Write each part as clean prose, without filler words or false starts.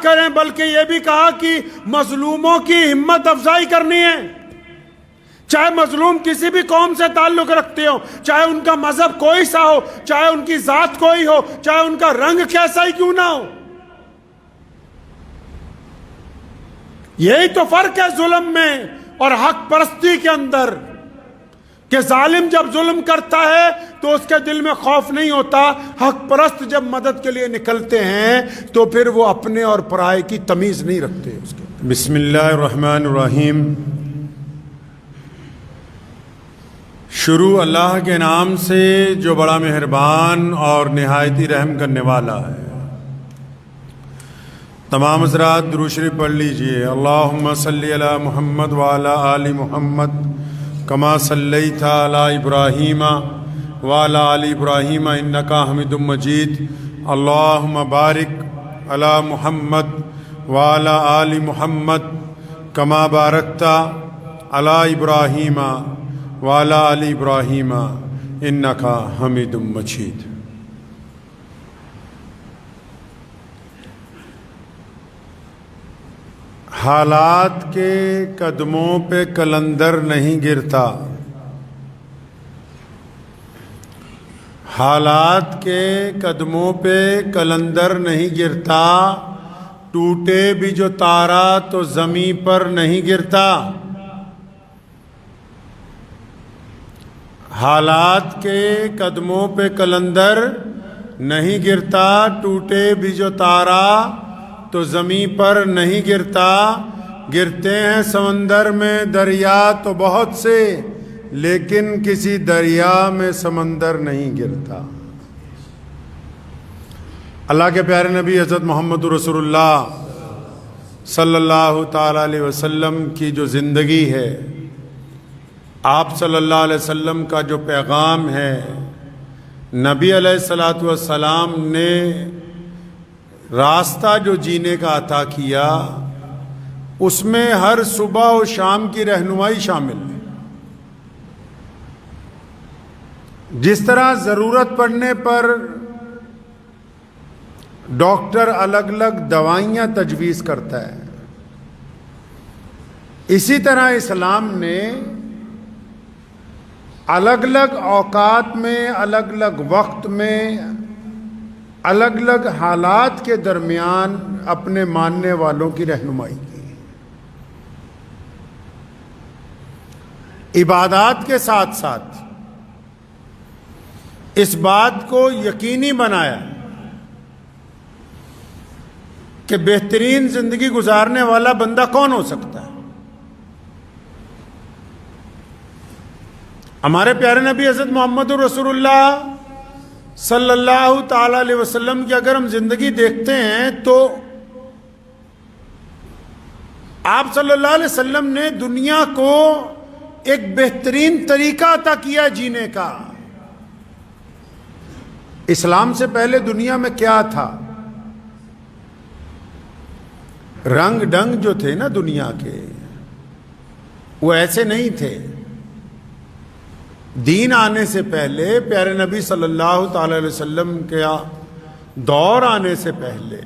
کریں بلکہ یہ بھی کہا کہ مظلوموں کی ہمت افزائی کرنی ہے، چاہے مظلوم کسی بھی قوم سے تعلق رکھتے ہو، چاہے ان کا مذہب کوئی سا ہو، چاہے ان کی ذات کوئی ہو، چاہے ان کا رنگ کیسا ہی کیوں نہ ہو۔ یہی تو فرق ہے ظلم میں اور حق پرستی کے اندر، کہ ظالم جب ظلم کرتا ہے تو اس کے دل میں خوف نہیں ہوتا، حق پرست جب مدد کے لیے نکلتے ہیں تو پھر وہ اپنے اور پرائے کی تمیز نہیں رکھتے اس کے۔ بسم اللہ الرحمن الرحیم۔ شروع اللہ کے نام سے جو بڑا مہربان اور نہایتی رحم کرنے والا ہے۔ تمام حضرات درود شریف پڑھ لیجئے۔ اللہم صلی علی محمد وعلی آل محمد کما صلیت علی ابراہیم وعلی آل ابراہیم انکا حمید مجید۔ اللہم بارک علی محمد وعلی آل محمد کما بارکت علی ابراہیم وعلی آل ابراہیم انکا حمید مجید۔ حالات کے قدموں پہ کلندر نہیں گرتا، حالات کے قدموں پہ کلندر نہیں گرتا، ٹوٹے بھی جو تارا تو زمین پر نہیں گرتا۔ حالات کے قدموں پہ کلندر نہیں گرتا، ٹوٹے بھی جو تارا تو زمین پر نہیں گرتا۔ گرتے ہیں سمندر میں دریا تو بہت سے، لیکن کسی دریا میں سمندر نہیں گرتا۔ اللہ کے پیارے نبی حضرت محمد رسول اللہ صلی اللہ تعالیٰ علیہ وسلم کی جو زندگی ہے، آپ صلی اللہ علیہ وسلم کا جو پیغام ہے، نبی علیہ السلام نے راستہ جو جینے کا عطا کیا، اس میں ہر صبح و شام کی رہنمائی شامل ہے۔ جس طرح ضرورت پڑنے پر ڈاکٹر الگ الگ دوائیاں تجویز کرتا ہے، اسی طرح اسلام نے الگ الگ اوقات میں، الگ الگ وقت میں، الگ الگ حالات کے درمیان اپنے ماننے والوں کی رہنمائی کی۔ عبادات کے ساتھ ساتھ اس بات کو یقینی بنایا کہ بہترین زندگی گزارنے والا بندہ کون ہو سکتا ہے۔ ہمارے پیارے نبی حضرت محمد رسول اللہ صلی اللہ تعالی علیہ وسلم کی اگر ہم زندگی دیکھتے ہیں تو آپ صلی اللہ علیہ وسلم نے دنیا کو ایک بہترین طریقہ عطا کیا جینے کا۔ اسلام سے پہلے دنیا میں کیا تھا؟ رنگ ڈنگ جو تھے نا دنیا کے، وہ ایسے نہیں تھے۔ دین آنے سے پہلے، پیارے نبی صلی اللہ تعالی علیہ وسلم کے دور آنے سے پہلے،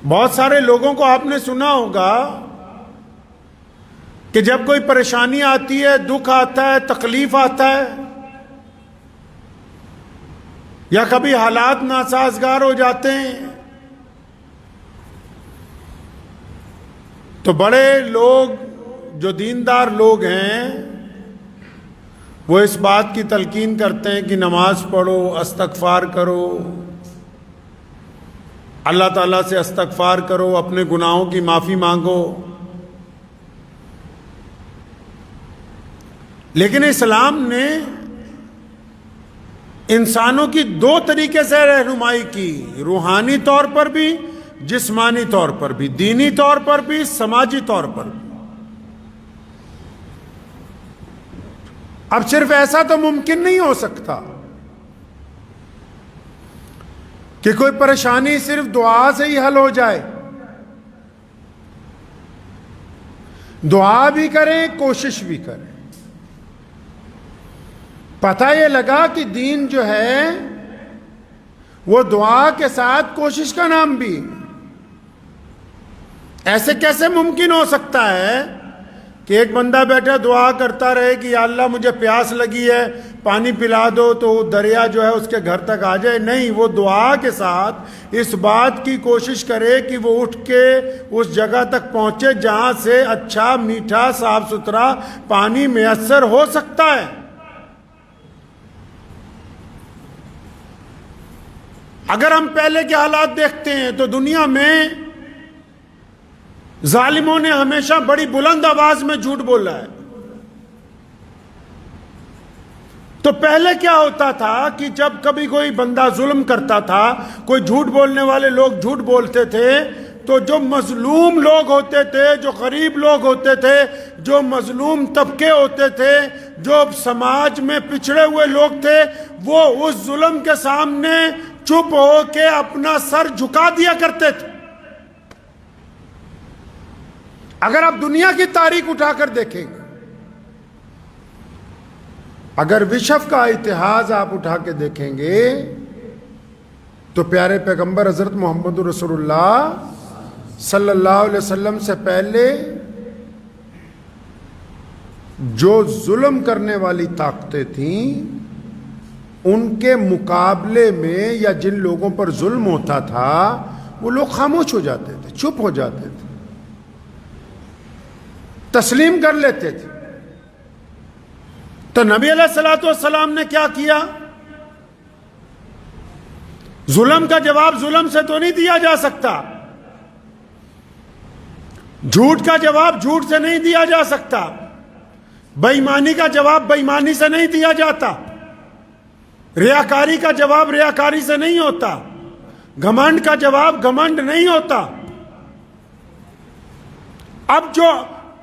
بہت سارے لوگوں کو آپ نے سنا ہوگا کہ جب کوئی پریشانی آتی ہے، دکھ آتا ہے، تکلیف آتا ہے، یا کبھی حالات ناسازگار ہو جاتے ہیں، تو بڑے لوگ جو دیندار لوگ ہیں وہ اس بات کی تلقین کرتے ہیں کہ نماز پڑھو، استغفار کرو، اللہ تعالیٰ سے استغفار کرو، اپنے گناہوں کی معافی مانگو۔ لیکن اسلام نے انسانوں کی دو طریقے سے رہنمائی کی، روحانی طور پر بھی، جسمانی طور پر بھی، دینی طور پر بھی، سماجی طور پر بھی۔ اب صرف ایسا تو ممکن نہیں ہو سکتا کہ کوئی پریشانی صرف دعا سے ہی حل ہو جائے۔ دعا بھی کریں، کوشش بھی کریں۔ پتہ یہ لگا کہ دین جو ہے وہ دعا کے ساتھ کوشش کا نام بھی۔ ایسے کیسے ممکن ہو سکتا ہے کہ ایک بندہ بیٹھا دعا کرتا رہے کہ یا اللہ مجھے پیاس لگی ہے پانی پلا دو، تو دریا جو ہے اس کے گھر تک آ جائے؟ نہیں، وہ دعا کے ساتھ اس بات کی کوشش کرے کہ وہ اٹھ کے اس جگہ تک پہنچے جہاں سے اچھا میٹھا صاف ستھرا پانی میسر ہو سکتا ہے۔ اگر ہم پہلے کے حالات دیکھتے ہیں تو دنیا میں ظالموں نے ہمیشہ بڑی بلند آواز میں جھوٹ بولا ہے۔ تو پہلے کیا ہوتا تھا کہ جب کبھی کوئی بندہ ظلم کرتا تھا، کوئی جھوٹ بولنے والے لوگ جھوٹ بولتے تھے، تو جو مظلوم لوگ ہوتے تھے، جو غریب لوگ ہوتے تھے، جو مظلوم طبقے ہوتے تھے، جو سماج میں پچھڑے ہوئے لوگ تھے، وہ اس ظلم کے سامنے چپ ہو کے اپنا سر جھکا دیا کرتے تھے۔ اگر آپ دنیا کی تاریخ اٹھا کر دیکھیں گے، اگر وشو کا اتحاد آپ اٹھا کے دیکھیں گے، تو پیارے پیغمبر حضرت محمد رسول اللہ صلی اللہ علیہ وسلم سے پہلے جو ظلم کرنے والی طاقتیں تھیں، ان کے مقابلے میں یا جن لوگوں پر ظلم ہوتا تھا، وہ لوگ خاموش ہو جاتے تھے، چپ ہو جاتے تھے، تسلیم کر لیتے تھے۔ تو نبی علیہ الصلوۃ والسلام نے کیا کیا؟ ظلم کا جواب ظلم سے تو نہیں دیا جا سکتا، جھوٹ کا جواب جھوٹ سے نہیں دیا جا سکتا، بے ایمانی کا جواب بے ایمانی سے نہیں دیا جاتا، ریاکاری کا جواب ریاکاری سے نہیں ہوتا، گھمنڈ کا جواب گھمنڈ نہیں ہوتا۔ اب جو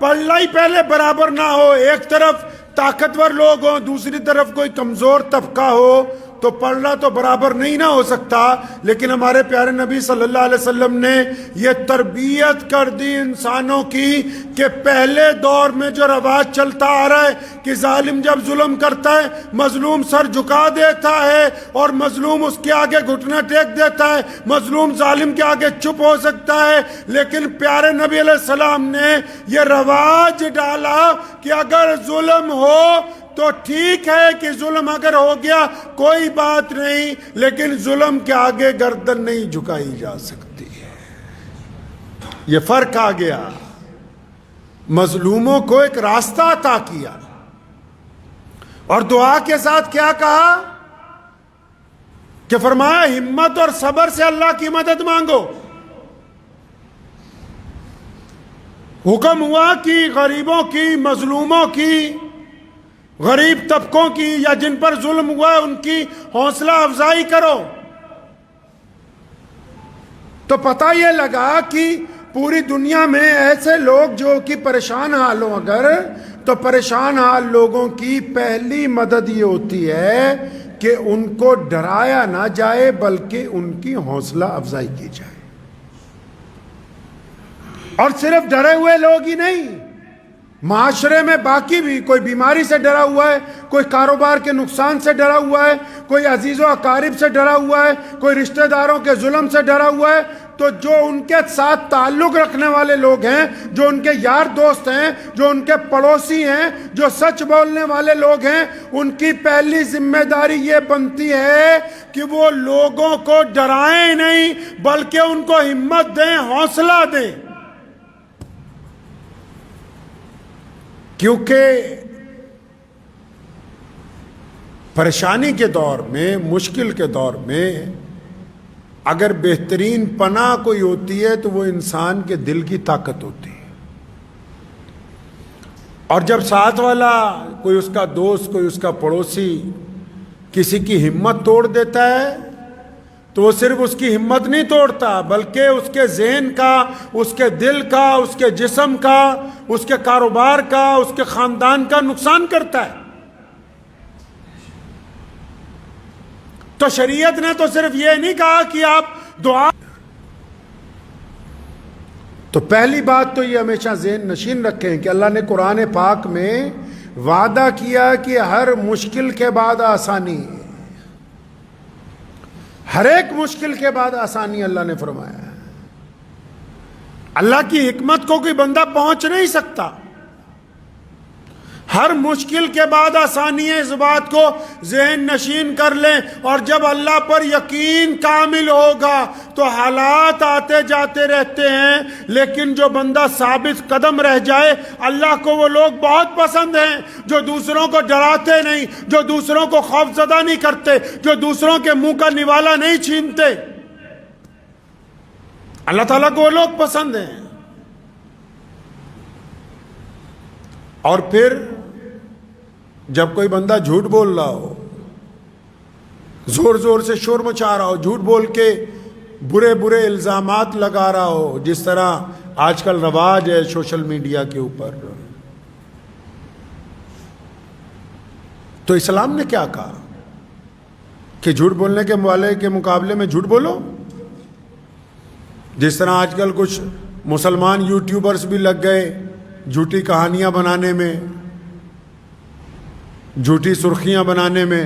پلڑا ہی پہلے برابر نہ ہو، ایک طرف طاقتور لوگ ہوں، دوسری طرف کوئی کمزور طبقہ ہو، تو پلڑا تو برابر نہیں نہ ہو سکتا۔ لیکن ہمارے پیارے نبی صلی اللہ علیہ وسلم نے یہ تربیت کر دی انسانوں کی کہ پہلے دور میں جو رواج چلتا آ رہا ہے کہ ظالم جب ظلم کرتا ہے مظلوم سر جھکا دیتا ہے اور مظلوم اس کے آگے گھٹنا ٹیک دیتا ہے، مظلوم ظالم کے آگے چپ ہو سکتا ہے، لیکن پیارے نبی علیہ السلام نے یہ رواج ڈالا کہ اگر ظلم ہو تو ٹھیک ہے کہ ظلم اگر ہو گیا کوئی بات نہیں، لیکن ظلم کے آگے گردن نہیں جھکائی جا سکتی ہے۔ یہ فرق آ گیا، مظلوموں کو ایک راستہ عطا کیا، اور دعا کے ساتھ کیا کہا کہ فرمایا ہمت اور صبر سے اللہ کی مدد مانگو۔ حکم ہوا کہ غریبوں کی، مظلوموں کی، غریب طبقوں کی یا جن پر ظلم ہوا ہے ان کی حوصلہ افزائی کرو۔ تو پتہ یہ لگا کہ پوری دنیا میں ایسے لوگ جو کہ پریشان حال ہوں، اگر تو پریشان حال لوگوں کی پہلی مدد یہ ہوتی ہے کہ ان کو ڈرایا نہ جائے بلکہ ان کی حوصلہ افزائی کی جائے۔ اور صرف ڈرے ہوئے لوگ ہی نہیں، معاشرے میں باقی بھی، کوئی بیماری سے ڈرا ہوا ہے، کوئی کاروبار کے نقصان سے ڈرا ہوا ہے، کوئی عزیز و اقارب سے ڈرا ہوا ہے، کوئی رشتہ داروں کے ظلم سے ڈرا ہوا ہے، تو جو ان کے ساتھ تعلق رکھنے والے لوگ ہیں، جو ان کے یار دوست ہیں، جو ان کے پڑوسی ہیں، جو سچ بولنے والے لوگ ہیں، ان کی پہلی ذمہ داری یہ بنتی ہے کہ وہ لوگوں کو ڈرائیں نہیں بلکہ ان کو ہمت دیں، حوصلہ دیں۔ کیونکہ پریشانی کے دور میں، مشکل کے دور میں اگر بہترین پناہ کوئی ہوتی ہے تو وہ انسان کے دل کی طاقت ہوتی ہے۔ اور جب ساتھ والا، کوئی اس کا دوست، کوئی اس کا پڑوسی کسی کی ہمت توڑ دیتا ہے تو وہ صرف اس کی ہمت نہیں توڑتا بلکہ اس کے ذہن کا، اس کے دل کا، اس کے جسم کا، اس کے کاروبار کا، اس کے خاندان کا نقصان کرتا ہے۔ تو شریعت نے تو صرف یہ نہیں کہا کہ آپ دعا، تو پہلی بات تو یہ ہمیشہ ذہن نشین رکھیں کہ اللہ نے قرآن پاک میں وعدہ کیا کہ ہر مشکل کے بعد آسانی، ہر ایک مشکل کے بعد آسانی اللہ نے فرمایا ہے۔ اللہ کی حکمت کو کوئی بندہ پہنچ نہیں سکتا۔ ہر مشکل کے بعد آسانی ہے، اس بات کو ذہن نشین کر لیں۔ اور جب اللہ پر یقین کامل ہوگا تو حالات آتے جاتے رہتے ہیں، لیکن جو بندہ ثابت قدم رہ جائے، اللہ کو وہ لوگ بہت پسند ہیں جو دوسروں کو ڈراتے نہیں، جو دوسروں کو خوف زدہ نہیں کرتے، جو دوسروں کے منہ کا نوالا نہیں چھینتے۔ اللہ تعالیٰ کو وہ لوگ پسند ہیں۔ اور پھر جب کوئی بندہ جھوٹ بول رہا ہو، زور زور سے شور مچا رہا ہو، جھوٹ بول کے برے برے الزامات لگا رہا ہو، جس طرح آج کل رواج ہے سوشل میڈیا کے اوپر، تو اسلام نے کیا کہا کہ جھوٹ بولنے کے والے کے مقابلے میں جھوٹ بولو؟ جس طرح آج کل کچھ مسلمان یوٹیوبرز بھی لگ گئے جھوٹی کہانیاں بنانے میں، جھوٹی سرخیاں بنانے میں۔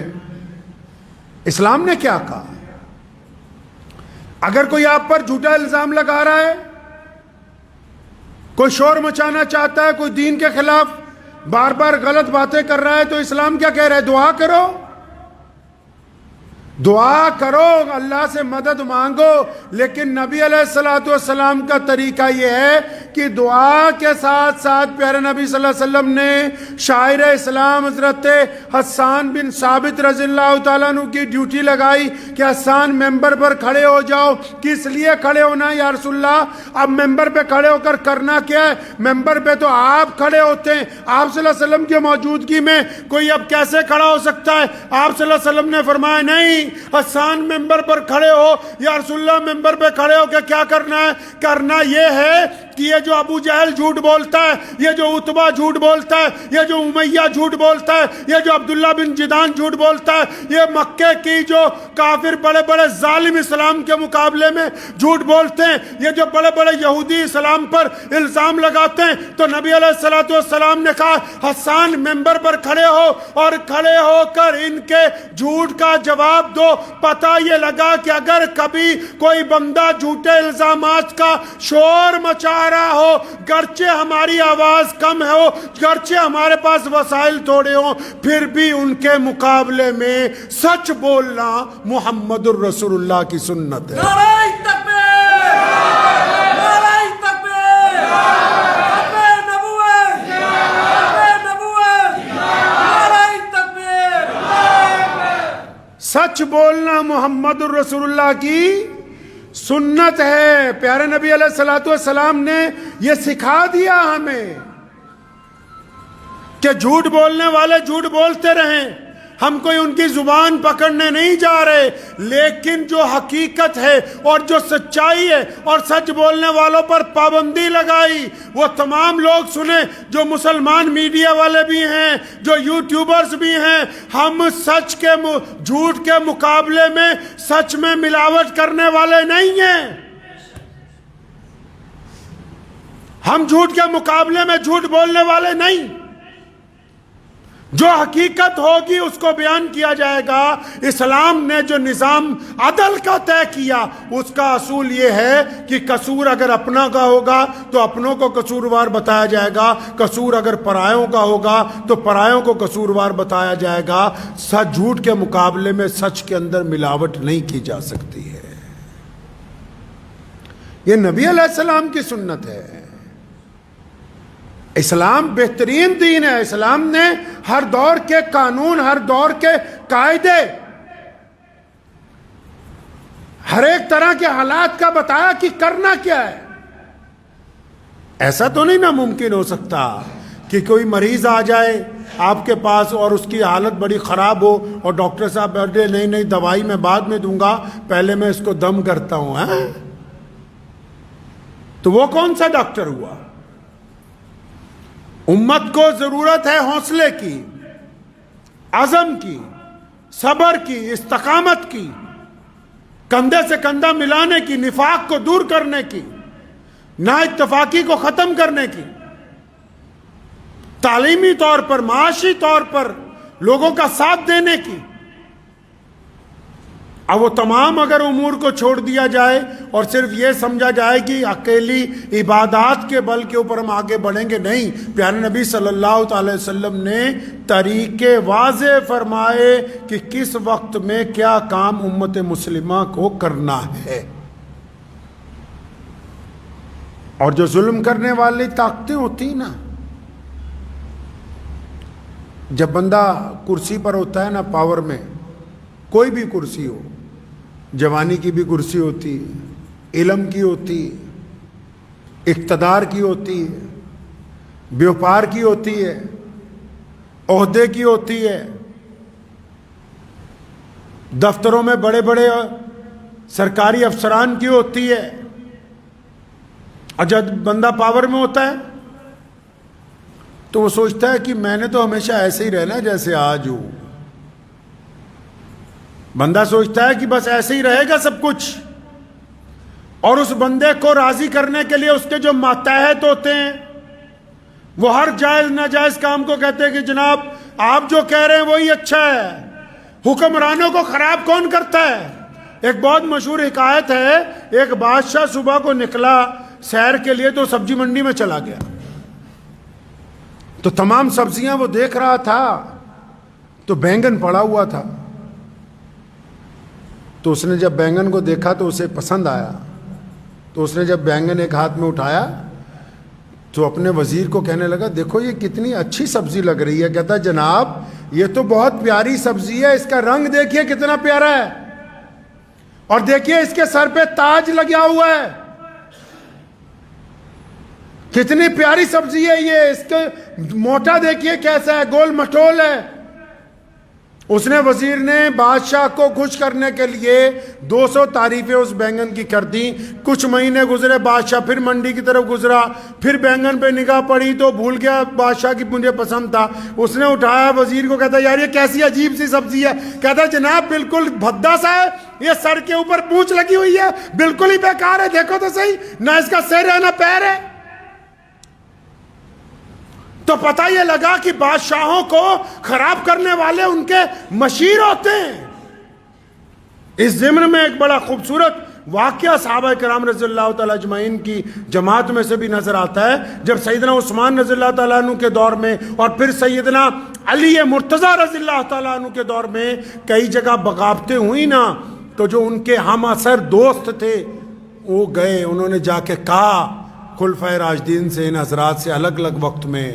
اسلام نے کیا کہا؟ اگر کوئی آپ پر جھوٹا الزام لگا رہا ہے، کوئی شور مچانا چاہتا ہے، کوئی دین کے خلاف بار بار غلط باتیں کر رہا ہے، تو اسلام کیا کہہ رہا ہے؟ دعا کرو، دعا کرو، اللہ سے مدد مانگو۔ لیکن نبی علیہ الصلوۃ والسلام کا طریقہ یہ ہے کہ دعا کے ساتھ ساتھ پیارے نبی صلی اللہ علیہ وسلم نے شاعر اسلام حضرت حسان بن ثابت رضی اللہ تعالیٰ عنہ کی ڈیوٹی لگائی کہ حسان ممبر پر کھڑے ہو جاؤ۔ کس لیے کھڑے ہونا ہے یا رسول اللہ؟ اب ممبر پہ کھڑے ہو کر کرنا کیا ہے؟ ممبر پہ تو آپ کھڑے ہوتے ہیں، آپ صلی اللہ علیہ وسلم کی موجودگی میں کوئی اب کیسے کھڑا ہو سکتا ہے؟ آپ صلی اللہ علیہ وسلم نے فرمایا نہیں، حسان ممبر پر کھڑے ہو یا رسول اللہ ممبر پہ کھڑے ہو کے کیا کرنا ہے؟ کرنا یہ ہے کہ یہ جو ابو جہل جھوٹ بولتا ہے، یہ جو عتبہ جھوٹ بولتا ہے، یہ جو امیہ جھوٹ بولتا ہے، یہ جو عبداللہ بن جدان جھوٹ بولتا ہے، یہ مکے کی جو کافر بڑے بڑے ظالم اسلام کے مقابلے میں جھوٹ بولتے ہیں، یہ جو بڑے بڑے یہودی اسلام پر الزام لگاتے ہیں، تو نبی علیہ الصلوۃ والسلام نے کہا حسان ممبر پر کھڑے ہو اور کھڑے ہو کر ان کے جھوٹ کا جواب دو۔ پتہ یہ لگا کہ اگر کبھی کوئی بندہ جھوٹے الزامات کا شور مچا رہا ہو، گرچہ ہماری آواز کم ہو، گرچہ ہمارے پاس وسائل تھوڑے ہوں، پھر بھی ان کے مقابلے میں سچ بولنا محمد الرسول اللہ کی سنت ہے۔ نعرہ تکبیر! نعرہ تکبیر! حق نبوت! حق نبوت! نعرہ تکبیر! سچ بولنا محمد الرسول اللہ کی سنت ہے۔ پیارے نبی علیہ الصلوۃ والسلام نے یہ سکھا دیا ہمیں کہ جھوٹ بولنے والے جھوٹ بولتے رہیں، ہم کوئی ان کی زبان پکڑنے نہیں جا رہے، لیکن جو حقیقت ہے اور جو سچائی ہے اور سچ بولنے والوں پر پابندی لگائی، وہ تمام لوگ سنیں، جو مسلمان میڈیا والے بھی ہیں، جو یوٹیوبرز بھی ہیں۔ ہم سچ کے جھوٹ کے مقابلے میں سچ میں ملاوٹ کرنے والے نہیں ہیں۔ ہم جھوٹ کے مقابلے میں جھوٹ بولنے والے نہیں۔ جو حقیقت ہوگی اس کو بیان کیا جائے گا۔ اسلام نے جو نظام عدل کا طے کیا، اس کا اصول یہ ہے کہ قصور اگر اپنا کا ہوگا تو اپنوں کو قصوروار بتایا جائے گا، قصور اگر پرایوں کا ہوگا تو پرایوں کو قصوروار بتایا جائے گا۔ سچ جھوٹ کے مقابلے میں سچ کے اندر ملاوٹ نہیں کی جا سکتی ہے۔ یہ نبی علیہ السلام کی سنت ہے۔ اسلام بہترین دین ہے۔ اسلام نے ہر دور کے قانون، ہر دور کے قاعدے، ہر ایک طرح کے حالات کا بتایا کہ کرنا کیا ہے۔ ایسا تو نہیں ناممکن ہو سکتا کہ کوئی مریض آ جائے آپ کے پاس اور اس کی حالت بڑی خراب ہو اور ڈاکٹر صاحب بیٹھے نہیں دوائی میں بعد میں دوں گا، پہلے میں اس کو دم کرتا ہوں۔ تو وہ کون سا ڈاکٹر ہوا؟ امت کو ضرورت ہے حوصلے کی، عزم کی، صبر کی، استقامت کی، کندھے سے کندھا ملانے کی، نفاق کو دور کرنے کی، نا اتفاقی کو ختم کرنے کی، تعلیمی طور پر، معاشی طور پر لوگوں کا ساتھ دینے کی۔ اب وہ تمام اگر امور کو چھوڑ دیا جائے اور صرف یہ سمجھا جائے کہ اکیلی عبادات کے بل کے اوپر ہم آگے بڑھیں گے، نہیں، پیارے نبی صلی اللہ تعالی وسلم نے طریقے واضح فرمائے کہ کس وقت میں کیا کام امت مسلمہ کو کرنا ہے۔ اور جو ظلم کرنے والی طاقتیں ہوتی نا، جب بندہ کرسی پر ہوتا ہے نا، پاور میں، کوئی بھی کرسی ہو، جوانی کی بھی کرسی ہوتی ہے، علم کی ہوتی ہے، اقتدار کی ہوتی ہے، بیوپار کی ہوتی ہے، عہدے کی ہوتی ہے، دفتروں میں بڑے بڑے سرکاری افسران کی ہوتی ہے، اور جب بندہ پاور میں ہوتا ہے تو وہ سوچتا ہے کہ میں نے تو ہمیشہ ایسے ہی رہنا جیسے آج ہوں۔ بندہ سوچتا ہے کہ بس ایسے ہی رہے گا سب کچھ، اور اس بندے کو راضی کرنے کے لیے اس کے جو ماتحت ہوتے ہیں وہ ہر جائز ناجائز کام کو کہتے ہیں کہ جناب آپ جو کہہ رہے ہیں وہی اچھا ہے، حکمرانوں کو خراب کون کرتا ہے۔ ایک بہت مشہور حکایت ہے، ایک بادشاہ صبح کو نکلا سیر کے لیے تو سبزی منڈی میں چلا گیا، تو تمام سبزیاں وہ دیکھ رہا تھا، تو بینگن پڑا ہوا تھا، تو اس نے جب بینگن کو دیکھا تو اسے پسند آیا، تو اس نے جب بینگن ایک ہاتھ میں اٹھایا تو اپنے وزیر کو کہنے لگا دیکھو یہ کتنی اچھی سبزی لگ رہی ہے۔ کہتا جناب یہ تو بہت پیاری سبزی ہے، اس کا رنگ دیکھیے کتنا پیارا ہے، اور دیکھیے اس کے سر پہ تاج لگا ہوا ہے، کتنی پیاری سبزی ہے یہ، اس کے موٹا دیکھیے کیسا ہے، گول مٹول ہے۔ اس نے وزیر نے بادشاہ کو خوش کرنے کے لیے 200 تعریفیں اس بینگن کی کر دی۔ کچھ مہینے گزرے، بادشاہ پھر منڈی کی طرف گزرا، پھر بینگن پہ نگاہ پڑی تو بھول گیا بادشاہ کی مجھے پسند تھا۔ اس نے اٹھایا وزیر کو، کہتا یار یہ کیسی عجیب سی سبزی ہے۔ کہتا جناب بالکل بھدا سا ہے، یہ سر کے اوپر پونچھ لگی ہوئی ہے، بالکل ہی بیکار ہے، دیکھو تو صحیح، نہ اس کا سر ہے نہ پیر ہے۔ تو پتہ یہ لگا کہ بادشاہوں کو خراب کرنے والے ان کے مشیر ہوتے ہیں۔ اس ضمن میں ایک بڑا خوبصورت واقعہ صحابہ کرام رضی اللہ تعالیٰ اجمعین کی جماعت میں سے بھی نظر آتا ہے، جب سیدنا عثمان رضی اللہ تعالیٰ عنہ کے دور میں اور پھر سیدنا علی مرتضیٰ رضی اللہ تعالیٰ عنہ کے دور میں کئی جگہ بغاوتیں ہوئی نا، تو جو ان کے ہم اثر دوست تھے وہ گئے، انہوں نے جا کے کہا خلفائے راشدین سے، ان حضرات سے الگ الگ وقت میں،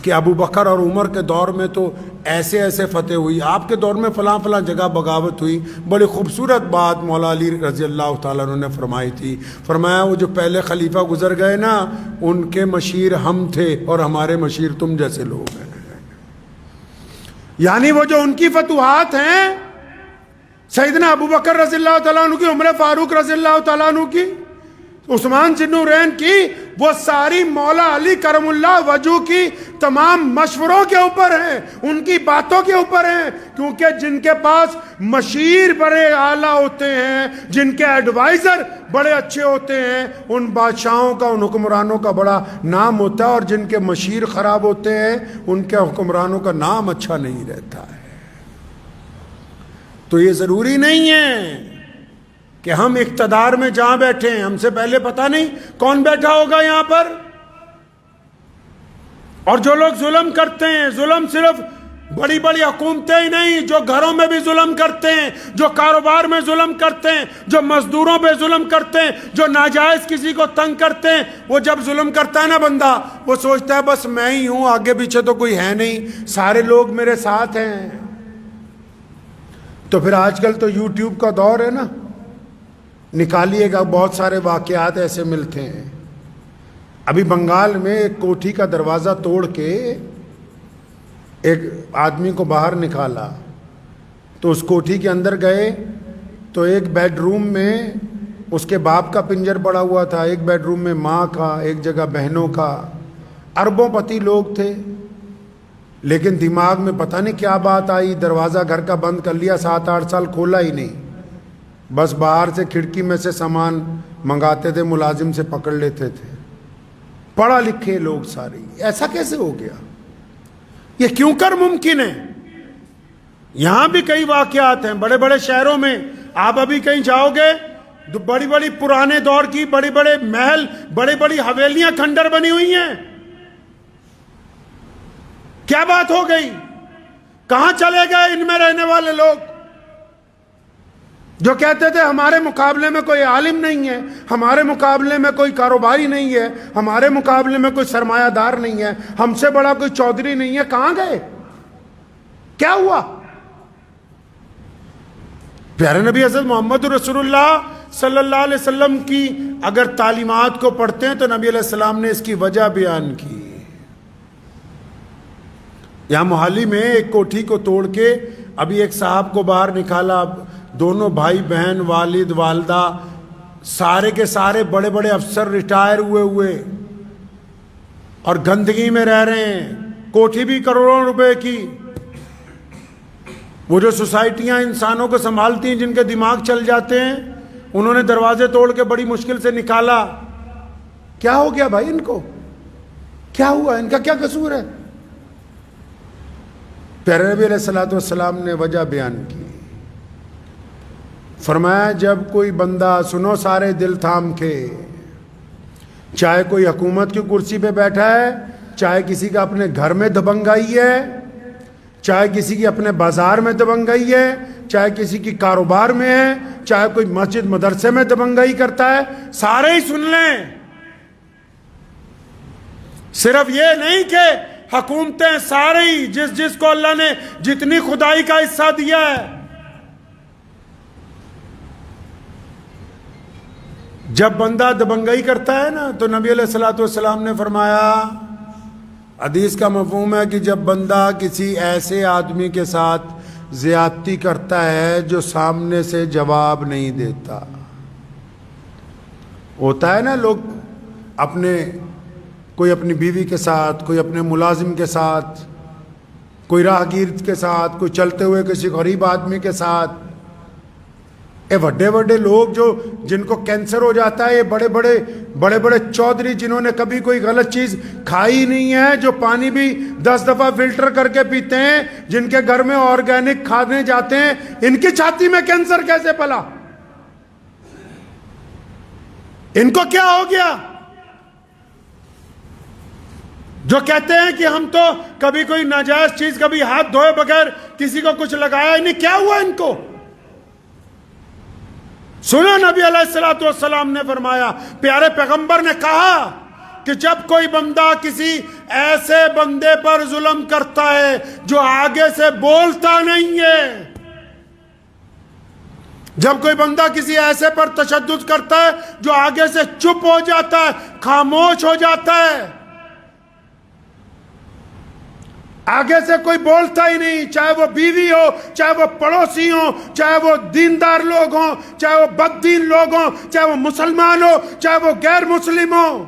کہ ابو بکر اور عمر کے دور میں تو ایسے ایسے فتح ہوئی، آپ کے دور میں فلاں فلاں جگہ بغاوت ہوئی۔ بڑی خوبصورت بات مولا علی رضی اللہ تعالیٰ عنہ نے فرمائی تھی، فرمایا وہ جو پہلے خلیفہ گزر گئے نا ان کے مشیر ہم تھے اور ہمارے مشیر تم جیسے لوگ ہیں۔ یعنی وہ جو ان کی فتوحات ہیں، سیدنا ابو بکر رضی اللہ تعالیٰ عنہ کی، عمر فاروق رضی اللہ تعالیٰ عنہ کی، عثمان ذی النورین کی، وہ ساری مولا علی کرم اللہ وجہ کی تمام مشوروں کے اوپر ہیں، ان کی باتوں کے اوپر ہیں، کیونکہ جن کے پاس مشیر بڑے اعلیٰ ہوتے ہیں، جن کے ایڈوائزر بڑے اچھے ہوتے ہیں، ان بادشاہوں کا، ان حکمرانوں کا بڑا نام ہوتا ہے، اور جن کے مشیر خراب ہوتے ہیں ان کے حکمرانوں کا نام اچھا نہیں رہتا ہے۔ تو یہ ضروری نہیں ہے کہ ہم اقتدار میں جہاں بیٹھے ہیں، ہم سے پہلے پتہ نہیں کون بیٹھا ہوگا یہاں پر۔ اور جو لوگ ظلم کرتے ہیں، ظلم صرف بڑی بڑی حکومتیں ہی نہیں، جو گھروں میں بھی ظلم کرتے ہیں، جو کاروبار میں ظلم کرتے ہیں، جو مزدوروں پہ ظلم کرتے ہیں، جو ناجائز کسی کو تنگ کرتے ہیں، وہ جب ظلم کرتا ہے نا بندہ، وہ سوچتا ہے بس میں ہی ہوں، آگے پیچھے تو کوئی ہے نہیں، سارے لوگ میرے ساتھ ہیں۔ تو پھر آج کل تو یوٹیوب کا دور ہے نا، نکالیے گا بہت سارے واقعات ایسے ملتے ہیں۔ ابھی بنگال میں ایک کوٹھی کا دروازہ توڑ کے ایک آدمی کو باہر نکالا، تو اس کوٹھی کے اندر گئے تو ایک بیڈ روم میں اس کے باپ کا پنجر پڑا ہوا تھا، ایک بیڈ روم میں ماں کا، ایک جگہ بہنوں کا، اربوں پتی لوگ تھے، لیکن دماغ میں پتہ نہیں کیا بات آئی، دروازہ گھر کا بند کر لیا، 7-8 سال کھولا ہی نہیں، بس باہر سے کھڑکی میں سے سامان منگاتے تھے، ملازم سے پکڑ لیتے تھے، پڑھا لکھے لوگ سارے۔ ایسا کیسے ہو گیا؟ یہ کیوں کر ممکن ہے؟ یہاں بھی کئی واقعات ہیں، بڑے بڑے شہروں میں آپ ابھی کہیں جاؤ گے بڑی بڑی پرانے دور کی بڑے بڑے محل، بڑی بڑی حویلیاں کھنڈر بنی ہوئی ہیں. کیا بات ہو گئی؟ کہاں چلے گئے ان میں رہنے والے لوگ جو کہتے تھے ہمارے مقابلے میں کوئی عالم نہیں ہے، ہمارے مقابلے میں کوئی کاروباری نہیں ہے، ہمارے مقابلے میں کوئی سرمایہ دار نہیں ہے، ہم سے بڑا کوئی چودھری نہیں ہے؟ کہاں گئے؟ کیا ہوا؟ پیارے نبی حضرت محمد رسول اللہ صلی اللہ علیہ وسلم کی اگر تعلیمات کو پڑھتے ہیں تو نبی علیہ السلام نے اس کی وجہ بیان کی. یہاں محالی میں ایک کوٹھی کو توڑ کے ابھی ایک صاحب کو باہر نکالا، دونوں بھائی بہن، والد والدہ، سارے کے سارے بڑے بڑے افسر ریٹائر ہوئے اور گندگی میں رہ رہے ہیں. کوٹھی بھی کروڑوں روپے کی. وہ جو سوسائٹیاں انسانوں کو سنبھالتی ہیں جن کے دماغ چل جاتے ہیں، انہوں نے دروازے توڑ کے بڑی مشکل سے نکالا. کیا ہو گیا بھائی؟ ان کو کیا ہوا؟ ان کا کیا قصور ہے؟ پیارے نبی علیہ السلام نے وجہ بیان کی. فرمایا جب کوئی بندہ، سنو سارے دل تھام کے، چاہے کوئی حکومت کی کرسی پہ بیٹھا ہے، چاہے کسی کا اپنے گھر میں دبنگائی ہے، چاہے کسی کی اپنے بازار میں دبنگائی ہے، چاہے کسی کی کاروبار میں ہے، چاہے کوئی مسجد مدرسے میں دبنگائی کرتا ہے، سارے ہی سن لیں. صرف یہ نہیں کہ حکومتیں سارے ہی، جس کو اللہ نے جتنی خدائی کا حصہ دیا ہے، جب بندہ دبنگائی کرتا ہے نا تو نبی علیہ السلام نے فرمایا، حدیث کا مفہوم ہے کہ جب بندہ کسی ایسے آدمی کے ساتھ زیادتی کرتا ہے جو سامنے سے جواب نہیں دیتا. ہوتا ہے نا لوگ کوئی اپنی بیوی کے ساتھ، کوئی اپنے ملازم کے ساتھ، کوئی راہگیر کے ساتھ، کوئی چلتے ہوئے کسی غریب آدمی کے ساتھ. اے بڑے لوگ جن کو کینسر ہو جاتا ہے، یہ بڑے بڑے چودھری جنہوں نے کبھی کوئی غلط چیز کھائی نہیں ہے، جو پانی بھی 10 دفعہ فلٹر کر کے پیتے ہیں، جن کے گھر میں آرگینک کھانے جاتے ہیں، ان کی چھاتی میں کینسر کیسے پلا؟ ان کو کیا ہو گیا؟ جو کہتے ہیں کہ ہم تو کبھی کوئی ناجائز چیز، کبھی ہاتھ دھوئے بغیر کسی کو کچھ لگایا ہی نہیں. کیا ہوا ان کو؟ سنو نبی علیہ السلام نے فرمایا، پیارے پیغمبر نے کہا کہ جب کوئی بندہ کسی ایسے بندے پر ظلم کرتا ہے جو آگے سے بولتا نہیں ہے، جب کوئی بندہ کسی ایسے پر تشدد کرتا ہے جو آگے سے چپ ہو جاتا ہے، خاموش ہو جاتا ہے، آگے سے کوئی بولتا ہی نہیں، چاہے وہ بیوی ہو، چاہے وہ پڑوسی ہو، چاہے وہ دیندار لوگ ہوں، چاہے وہ بددین لوگ ہوں، چاہے وہ مسلمان ہو، چاہے وہ غیر مسلم ہو.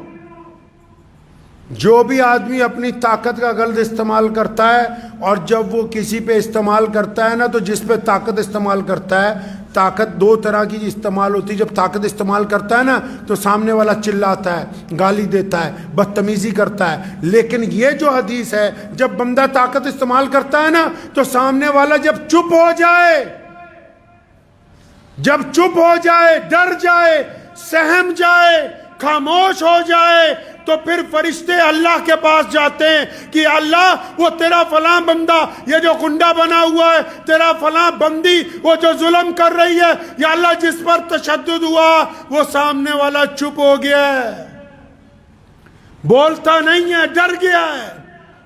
جو بھی آدمی اپنی طاقت کا غلط استعمال کرتا ہے، اور جب وہ کسی پہ استعمال کرتا ہے نا، تو جس پہ طاقت استعمال کرتا ہے، طاقت 2 طرح کی استعمال ہوتی ہے. جب طاقت استعمال کرتا ہے نا تو سامنے والا چلاتا ہے، گالی دیتا ہے، بدتمیزی کرتا ہے. لیکن یہ جو حدیث ہے، جب بندہ طاقت استعمال کرتا ہے نا تو سامنے والا جب چپ ہو جائے، ڈر جائے، سہم جائے، خاموش ہو جائے، تو پھر فرشتے اللہ کے پاس جاتے ہیں کہ اللہ وہ تیرا فلاں بندہ یہ جو گنڈا بنا ہوا ہے، تیرا فلاں بندی وہ جو ظلم کر رہی ہے، یا اللہ جس پر تشدد ہوا وہ سامنے والا چپ ہو گیا ہے، بولتا نہیں ہے، ڈر گیا ہے.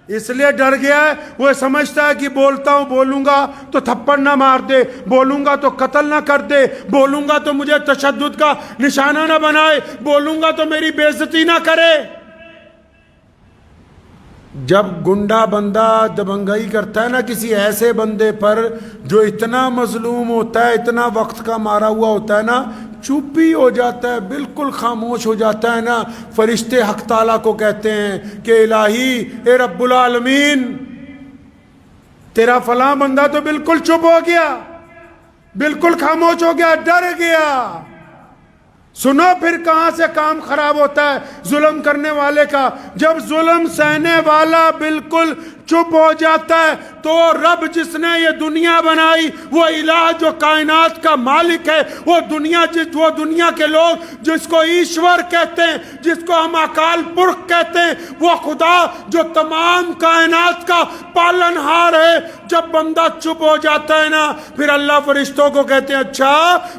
اس لیے ڈر گیا ہے، وہ سمجھتا ہے کہ بولوں گا تو تھپڑ نہ مار دے، بولوں گا تو قتل نہ کر دے، بولوں گا تو مجھے تشدد کا نشانہ نہ بنائے، بولوں گا تو میری بے عزتی نہ کرے. جب گنڈا بندہ دبنگائی کرتا ہے نا کسی ایسے بندے پر جو اتنا مظلوم ہوتا ہے، اتنا وقت کا مارا ہوا ہوتا ہے نا، چپ ہی ہو جاتا ہے، بالکل خاموش ہو جاتا ہے نا. فرشتے حق تعالیٰ کو کہتے ہیں کہ الہی، اے رب العالمین، تیرا فلاں بندہ تو بالکل چپ ہو گیا، بالکل خاموش ہو گیا، ڈر گیا. سنو پھر کہاں سے کام خراب ہوتا ہے ظلم کرنے والے کا. جب ظلم سہنے والا بالکل چپ ہو جاتا ہے تو رب جس نے یہ دنیا بنائی، وہ الہ جو کائنات کا مالک ہے، وہ دنیا کے لوگ جس کو ایشور کہتے ہیں، جس کو ہم اکال پرخ کہتے ہیں، وہ خدا جو تمام کائنات کا پالنہار ہے، جب بندہ چپ ہو جاتا ہے نا، پھر اللہ فرشتوں کو کہتے ہیں اچھا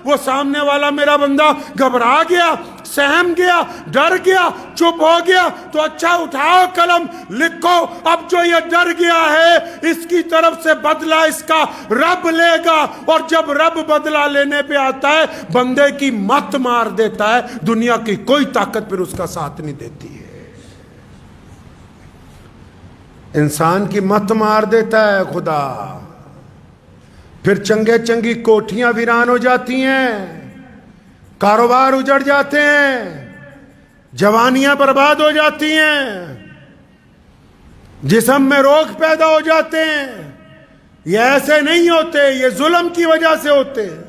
وہ سامنے والا میرا بندہ گھبرا گیا، سہم گیا، ڈر گیا، چپ ہو گیا، تو اچھا اٹھاؤ قلم، لکھو اب جو یہ ڈر گیا ہے اس کی طرف سے بدلہ اس کا رب لے گا، اور جب رب بدلہ لینے پہ آتا ہے بندے کی مت مار دیتا ہے، دنیا کی کوئی طاقت پھر اس کا ساتھ نہیں دیتی ہے، انسان کی مت مار دیتا ہے خدا، پھر چنگی کوٹھیاں ویران ہو جاتی ہیں، کاروبار اجڑ جاتے ہیں، جوانیاں برباد ہو جاتی ہیں، جسم میں روگ پیدا ہو جاتے ہیں۔ یہ ایسے نہیں ہوتے، یہ ظلم کی وجہ سے ہوتے ہیں،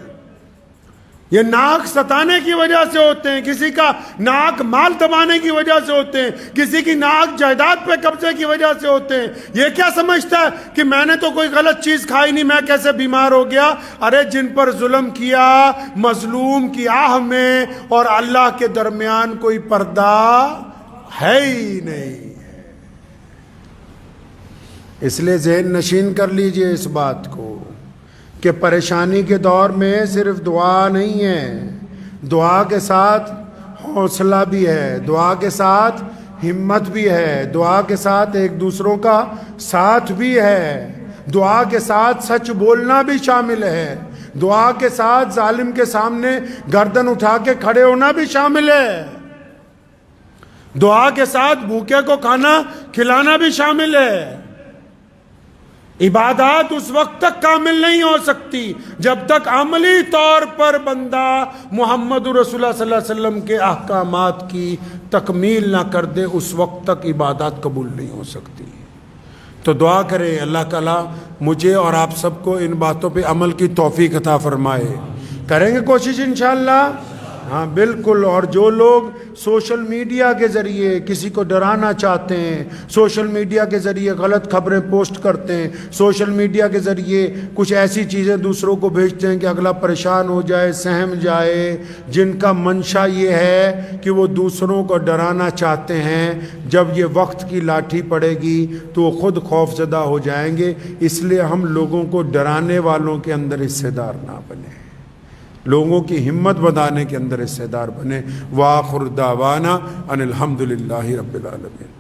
یہ ناک ستانے کی وجہ سے ہوتے ہیں، کسی کا ناک مال دبانے کی وجہ سے ہوتے ہیں، کسی کی ناک جائیداد پہ قبضے کی وجہ سے ہوتے ہیں۔ یہ کیا سمجھتا ہے کہ میں نے تو کوئی غلط چیز کھائی نہیں، میں کیسے بیمار ہو گیا؟ ارے جن پر ظلم کیا، مظلوم کی آہ میں اور اللہ کے درمیان کوئی پردہ ہے ہی نہیں۔ اس لیے ذہن نشین کر لیجئے اس بات کو کہ پریشانی کے دور میں صرف دعا نہیں ہے، دعا کے ساتھ حوصلہ بھی ہے، دعا کے ساتھ ہمت بھی ہے، دعا کے ساتھ ایک دوسروں کا ساتھ بھی ہے، دعا کے ساتھ سچ بولنا بھی شامل ہے، دعا کے ساتھ ظالم کے سامنے گردن اٹھا کے کھڑے ہونا بھی شامل ہے، دعا کے ساتھ بھوکے کو کھانا کھلانا بھی شامل ہے۔ عبادات اس وقت تک کامل نہیں ہو سکتی جب تک عملی طور پر بندہ محمد رسول اللہ صلی اللہ علیہ وسلم کے احکامات کی تکمیل نہ کر دے، اس وقت تک عبادات قبول نہیں ہو سکتی۔ تو دعا کریں اللہ تعالیٰ مجھے اور آپ سب کو ان باتوں پہ عمل کی توفیق عطا فرمائے۔ کریں گے کوشش انشاءاللہ؟ ہاں بالکل۔ اور جو لوگ سوشل میڈیا کے ذریعے کسی کو ڈرانا چاہتے ہیں، سوشل میڈیا کے ذریعے غلط خبریں پوسٹ کرتے ہیں، سوشل میڈیا کے ذریعے کچھ ایسی چیزیں دوسروں کو بھیجتے ہیں کہ اگلا پریشان ہو جائے، سہم جائے، جن کا منشا یہ ہے کہ وہ دوسروں کو ڈرانا چاہتے ہیں، جب یہ وقت کی لاٹھی پڑے گی تو وہ خود خوف زدہ ہو جائیں گے۔ اس لیے ہم لوگوں کو ڈرانے والوں کے اندر حصے دار نہ بنیں، لوگوں کی ہمت بندانے کے اندر حصے دار بنے۔ وآخر دعوانا ان الحمدللہ رب العالمین۔